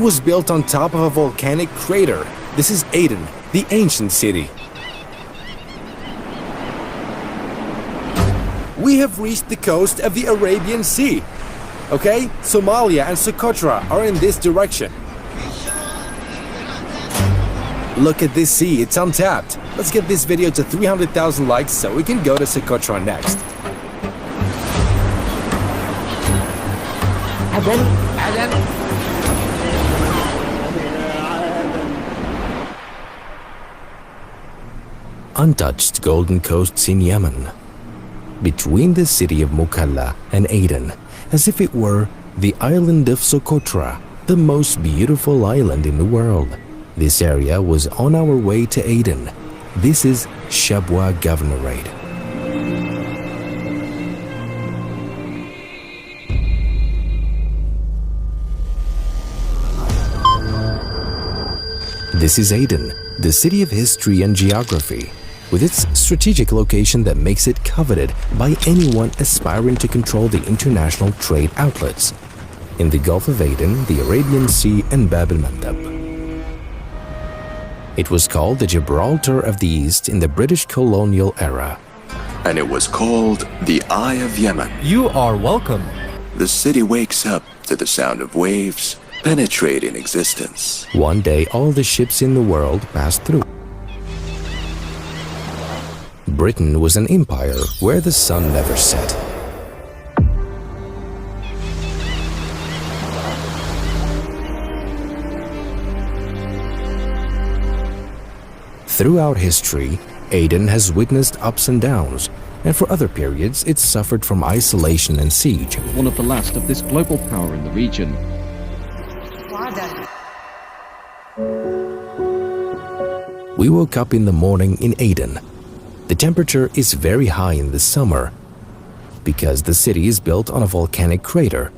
was built on top of a volcanic crater. This is Aden, the ancient city. We have reached the coast of the Arabian Sea. Okay, Somalia and Socotra are in this direction. Look at this sea, it's untapped. Let's get this video to 300,000 likes so we can go to Socotra next. Untouched golden coasts in Yemen. Between the city of Mukalla and Aden, as if it were the island of Socotra, the most beautiful island in the world. This area was on our way to Aden. This is Shabwa Governorate. This is Aden, the city of history and geography, with its strategic location that makes it coveted by anyone aspiring to control the international trade outlets in the Gulf of Aden, the Arabian Sea, and Bab el-Mandab. It was called the Gibraltar of the East in the British colonial era. And it was called the Eye of Yemen. You are welcome. The city wakes up to the sound of waves penetrating existence. One day, all the ships in the world passed through. Britain was an empire where the sun never set. Throughout history, Aden has witnessed ups and downs, and for other periods it suffered from isolation and siege. One of the last of this global power in the region. We woke up in the morning in Aden. The temperature is very high in the summer because the city is built on a volcanic crater.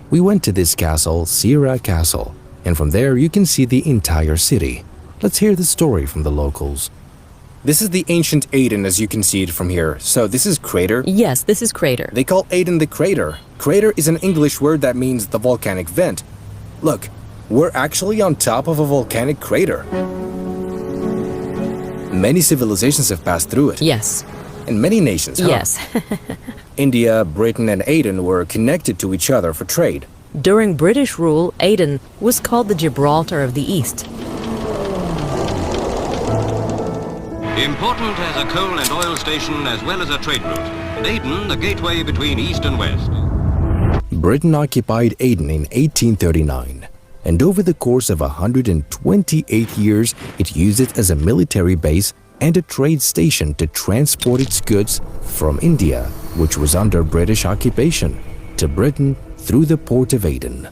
We went to this castle, Sira Castle, and from there you can see the entire city. Let's hear the story from the locals. This is the ancient Aden as you can see it from here. So this is crater? Yes, this is crater. They call Aden the crater. Crater is an English word that means the volcanic vent. Look, we're actually on top of a volcanic crater. Many civilizations have passed through it. Yes. And many nations, huh? Yes. India, Britain, and Aden were connected to each other for trade. During British rule, Aden was called the Gibraltar of the East. Important as a coal and oil station as well as a trade route, and Aden the gateway between East and West. Britain occupied Aden in 1839, and over the course of 128 years, it used it as a military base and a trade station to transport its goods from India, which was under British occupation, to Britain through the port of Aden.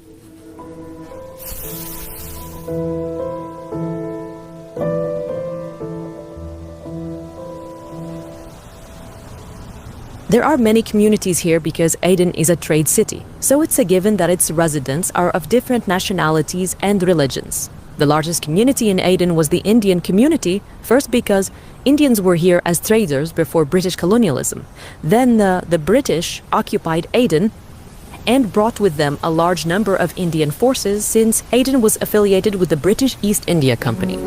There are many communities here because Aden is a trade city, so it's a given that its residents are of different nationalities and religions. The largest community in Aden was the Indian community, first because Indians were here as traders before British colonialism. Then the British occupied Aden and brought with them a large number of Indian forces since Aden was affiliated with the British East India Company.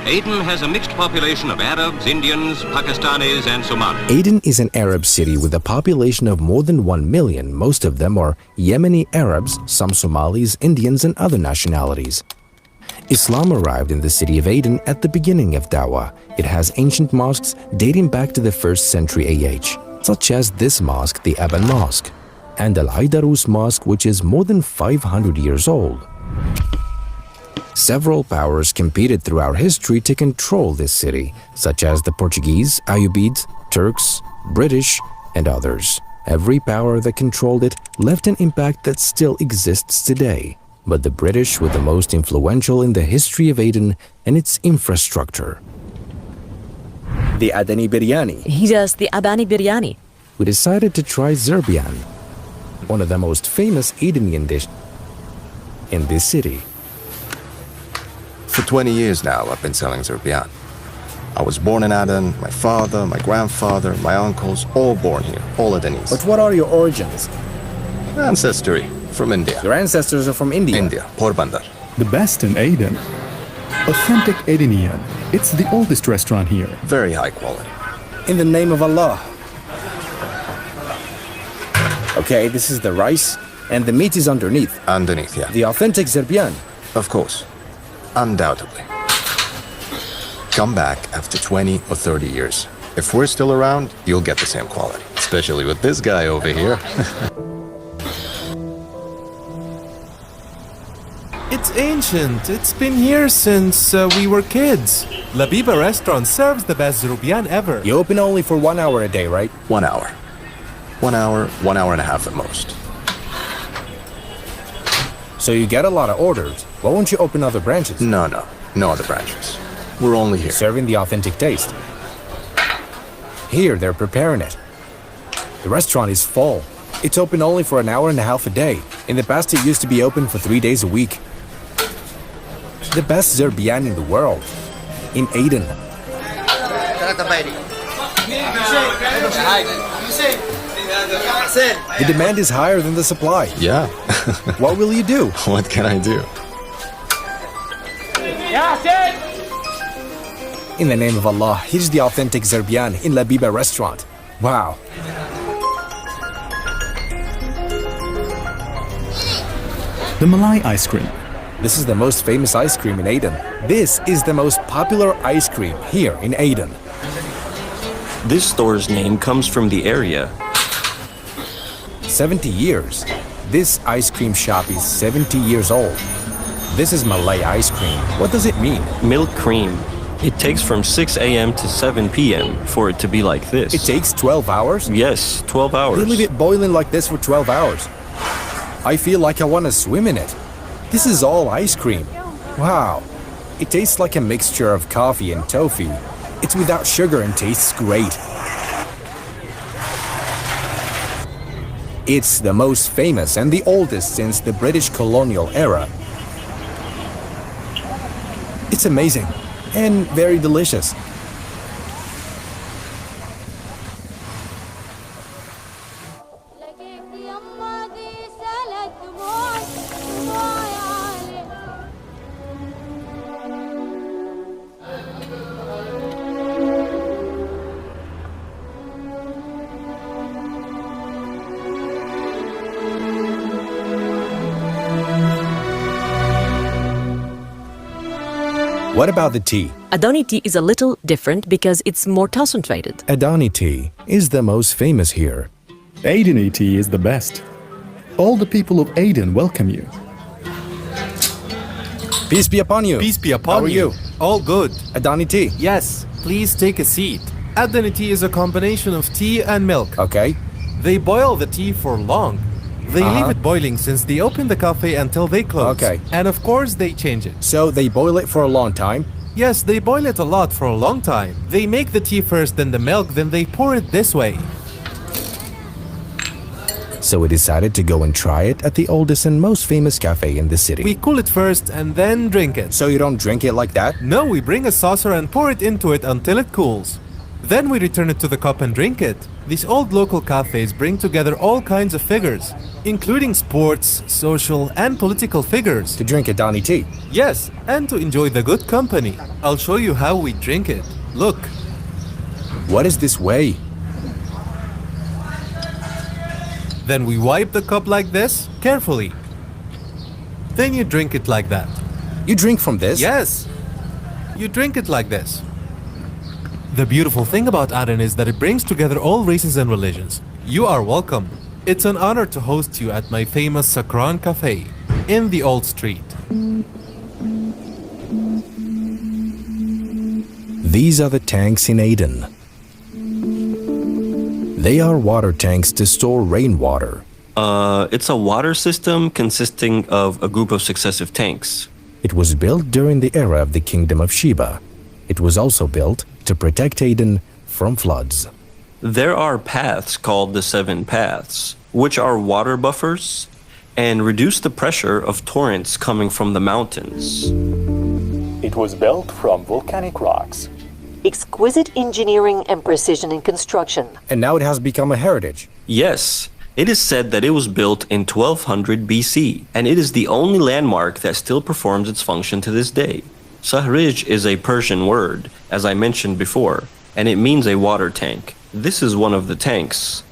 Aden has a mixed population of Arabs, Indians, Pakistanis, and Somalis. Aden is an Arab city with a population of more than 1 million. Most of them are Yemeni Arabs, some Somalis, Indians, and other nationalities. Islam arrived in the city of Aden at the beginning of Dawah. It has ancient mosques dating back to the 1st century AH, such as this mosque, the Aban Mosque, and Al-Aidarus Mosque, which is more than 500 years old. Several powers competed throughout history to control this city, such as the Portuguese, Ayyubids, Turks, British, and others. Every power that controlled it left an impact that still exists today. But the British were the most influential in the history of Aden and its infrastructure. The Adani Biryani. Yes, the Abani Biryani. We decided to try Zerbian, one of the most famous Adenian dishes in this city. For 20 years now, I've been selling Zerbian. I was born in Aden, my father, my grandfather, my uncles, all born here, all Adenese. But what are your origins? Ancestry. From India. Your ancestors are from India. India, Porbandar. The best in Aden. Authentic Adenian. It's the oldest restaurant here. Very high quality. In the name of Allah. Okay, this is the rice, and the meat is underneath. Underneath, yeah. The authentic Serbian. Of course. Undoubtedly. Come back after 20 or 30 years. If we're still around, you'll get the same quality. Especially with this guy over here. It's ancient. It's been here since we were kids. Labiba restaurant serves the best Zerubian ever. You open only for 1 hour a day, right? 1 hour. 1 hour, 1 hour and a half at most. So you get a lot of orders. Why won't you open other branches? No, no. No other branches. We're only here. Serving the authentic taste. Here, they're preparing it. The restaurant is full. It's open only for an hour and a half a day. In the past, it used to be open for 3 days a week. The best Zerbian in the world. In Aden. The demand is higher than the supply. Yeah. What will you do? What can I do? In the name of Allah, here's the authentic Zerbian in Labiba restaurant. Wow. The Malai ice cream. This is the most famous ice cream in Aden. This is the most popular ice cream here in Aden. This store's name comes from the area. 70 years. This ice cream shop is 70 years old. This is Malay ice cream. What does it mean? Milk cream. It takes from 6 a.m. to 7 p.m. for it to be like this. It takes 12 hours? Yes, 12 hours. They leave it boiling like this for 12 hours. I feel like I want to swim in it. This is all ice cream. Wow. It tastes like a mixture of coffee and toffee. It's without sugar and tastes great. It's the most famous and the oldest since the British colonial era. It's amazing and very delicious. What about the tea? Adani tea is a little different because it's more concentrated. Adani tea is the most famous here. Adeni tea is the best. All the people of Aden welcome you. Peace be upon you. Peace be upon How are you? All good. Adani tea. Yes, please take a seat. Adani tea is a combination of tea and milk. Okay. They boil the tea for long. They leave it boiling since they open the cafe until they close. Okay. And of course they change it. So they boil it for a long time? Yes, they boil it a lot for a long time. They make the tea first, then the milk, then they pour it this way. So we decided to go and try it at the oldest and most famous cafe in the city. We cool it first and then drink it. So you don't drink it like that? No, we bring a saucer and pour it into it until it cools. Then we return it to the cup and drink it. These old local cafes bring together all kinds of figures, including sports, social, and political figures. To drink Adani tea? Yes, and to enjoy the good company. I'll show you how we drink it. Look. What is this way? Then we wipe the cup like this, carefully. Then you drink it like that. You drink from this? Yes. You drink it like this. The beautiful thing about Aden is that it brings together all races and religions. You are welcome. It's an honor to host you at my famous Sakran Cafe in the Old Street. These are the tanks in Aden. They are water tanks to store rainwater. It's a water system consisting of a group of successive tanks. It was built during the era of the Kingdom of Sheba. It was also built to protect Aden from floods. There are paths called the 7 paths, which are water buffers and reduce the pressure of torrents coming from the mountains. It was built from volcanic rocks. Exquisite engineering and precision in construction. And now it has become a heritage. Yes, It is said that it was built in 1200 BC, and it is the only landmark that still performs its function to this day. Sahrij is a Persian word, as I mentioned before, and it means a water tank. This is one of the tanks.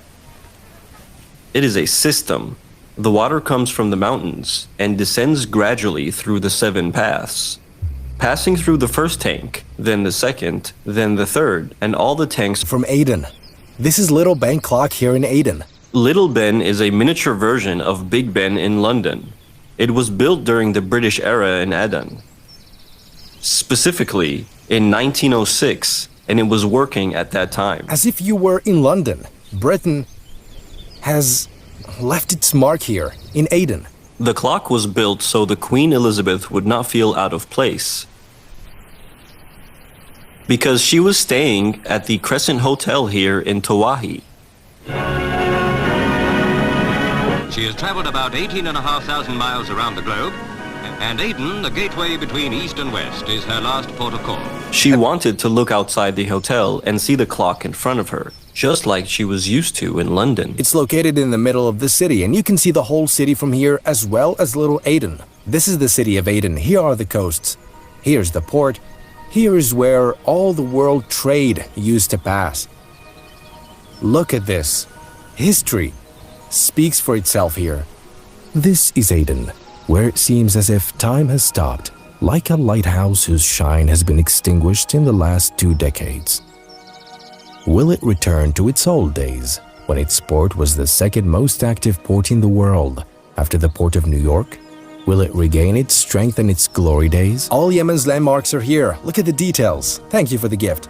It is a system. The water comes from the mountains and descends gradually through the 7 paths, passing through the first tank, then the second, then the third, and all the tanks. From Aden. This is Little Ben Clock here in Aden. Little Ben is a miniature version of Big Ben in London. It was built during the British era in Aden, specifically in 1906, and it was working at that time. As if you were in London. Britain has left its mark here in Aden. The clock was built so the Queen Elizabeth would not feel out of place, because she was staying at the Crescent Hotel here in Tawahi. She has traveled about 18,500 miles around the globe, and Aden, the gateway between East and West, is her last port of call. She wanted to look outside the hotel and see the clock in front of her, just like she was used to in London. It's located in the middle of the city, and you can see the whole city from here as well as Little Aden. This is the city of Aden. Here are the coasts. Here's the port. Here is where all the world trade used to pass. Look at this. History speaks for itself here. This is Aden, where it seems as if time has stopped, like a lighthouse whose shine has been extinguished in the last 2 decades. Will it return to its old days, when its port was the second most active port in the world, after the port of New York? Will it regain its strength and its glory days? All Yemen's landmarks are here. Look at the details. Thank you for the gift.